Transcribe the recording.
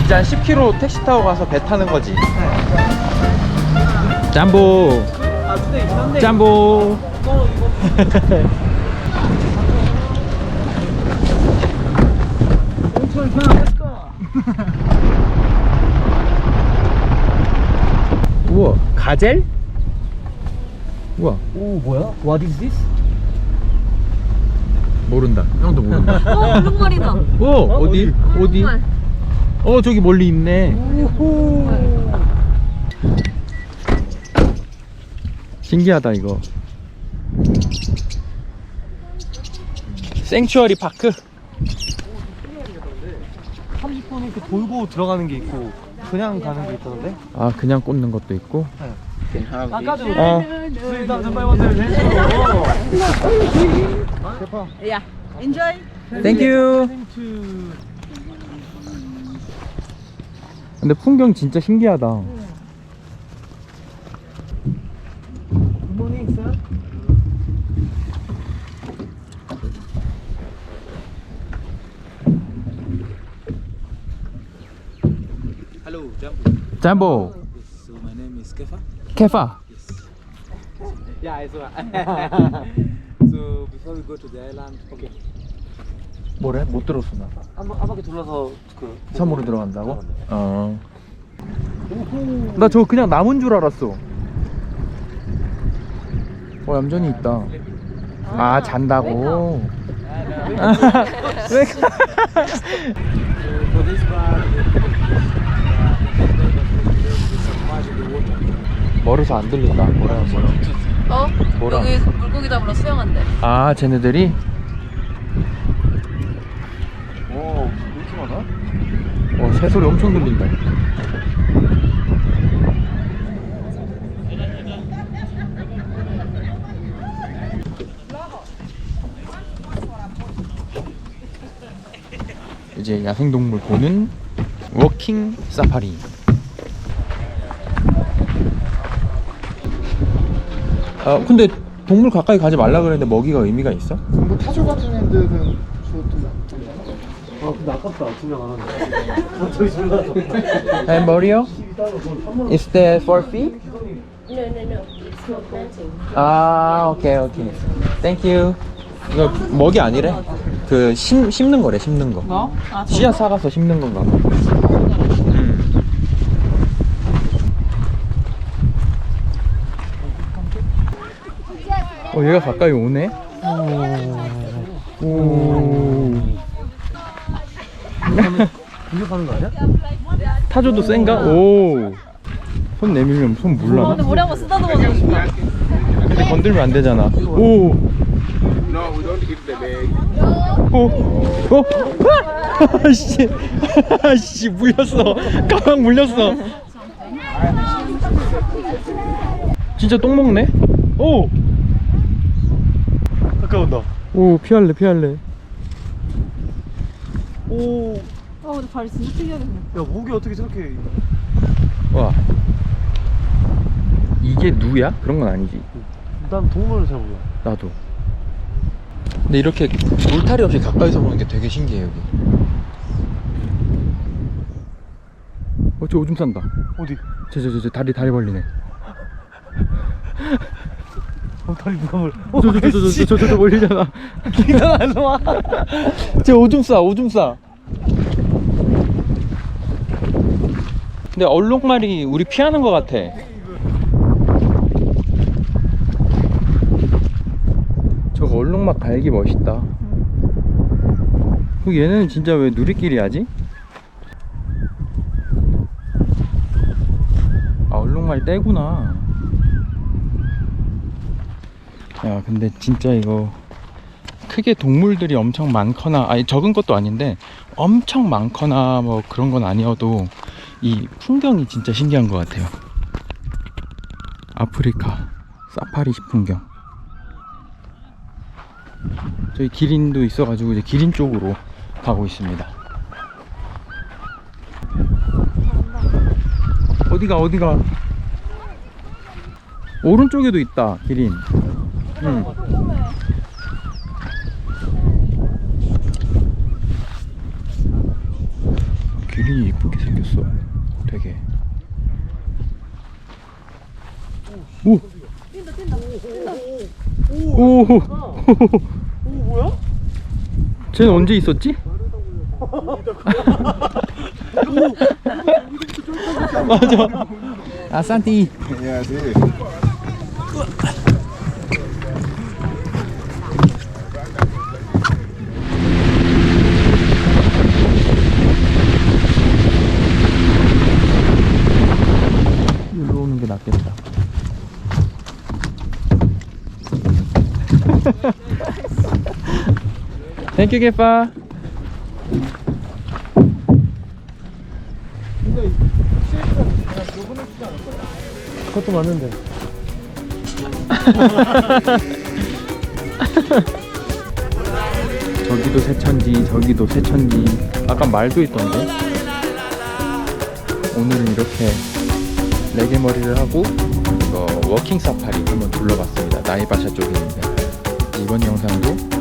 이제 한 10km 택시 타고 가서 배 타는 거지. 짬보 짬보. 우와, 가젤? 우와. 오, 뭐야? What is this? 모른다. 형도 모른다. 얼룩말이다. 어디? 어디? 얼룩말. 저기 멀리 있네. 신기하다 이거. 생츄어리 파크. 30분 이렇게 돌고 들어가는 게 있고 그냥 가는 게 있던데? 아, 그냥 꽂는 것도 있고. 아까도 Yeah. Enjoy. 땡큐. 근데 풍경 진짜 신기하다. 굿모닝 sir. Hello, Jambu. 잠보. So my name is Kefa. 케파. Yeah, I saw. So before we go to the island, okay. 뭐래? 못 들었어 나. 한 바퀴 둘러서 그 섬으로 들어간다고? 나 저거 그냥 나무인 줄 알았어. 얌전히 있다. 아, 잔다고. 왜? For this part, 멀어서 안 들린다. 뭐라. 뭐라? 여기 물고기 잡으러 수영한대. 아, 쟤네들이? 오, 이렇게 많아? 새소리 엄청 들린다. 이제 야생동물 보는 워킹 사파리. 근데 동물 가까이 가지 말라 그랬는데 먹이가 의미가 있어? 뭐 타조 같은 애들은 주어도 아, 근데 아깝다. 두명 안 하는데. 저기 둘 다. Hey Mario, is that for feed? No, it's for planting. 아, 오케이. Thank you. 이거 먹이 아니래? 그 심는 거래, 심는 거. 뭐? 아, 씨앗 사가서 심는 건가 봐. 얘가 가까이 오네? 오. 공격하는 거 아니야? 타조도 센가? 오. 손 내밀면 손 물라나? 근데 머리 한번 쓰다듬어주고 싶다. 근데 건들면 안 되잖아. 오. No, we don't eat the bag. 아씨. 아씨, 물렸어. 가방 물렸어. 진짜 똥 먹네? 오. 가까운다. 오, 피할래. 오, 야, 근데 발이 진짜 특이하게 생겼어. 목이 어떻게 저렇게. 와. 이게 누야? 그런 건 아니지. 난 동물을 잘 몰라. 나도. 근데 이렇게 울타리 없이 가까이서 보는 게 되게 신기해, 여기. 저 오줌 싼다. 어디? 저 다리 벌리네. 다리 누가 물? 저 멀리잖아. 기다려, 일로 와. 쟤 오줌 싸. 근데 얼룩말이 우리 피하는 것 같아. 저거 얼룩말 갈기 멋있다. 얘는 진짜 왜 누리끼리 하지? 아, 얼룩말 떼구나. 야, 근데 진짜 이거 크게 동물들이 엄청 많거나, 아니 적은 것도 아닌데 엄청 많거나 뭐 그런 건 아니어도 이 풍경이 진짜 신기한 것 같아요. 아프리카 사파리식 풍경. 저희 기린도 있어가지고 이제 기린 쪽으로 가고 있습니다. 어디가? 오른쪽에도 있다, 기린. 응. 기린이 이쁘게 생겼어. 되게. 오! 오! 뭐야? 쟤는 언제 있었지? 맞아. 아, 산티. Yeah, sí. 여기로 오는 게 낫겠다. 땡큐 개파. 그것도 맞는데. 저기도 새천지, 저기도 새천지. 아까 말도 있던데. 오늘은 이렇게 레게 머리를 하고 워킹 사파리 한번 둘러봤습니다. 나이바샤 쪽에 있는데. 이번 영상도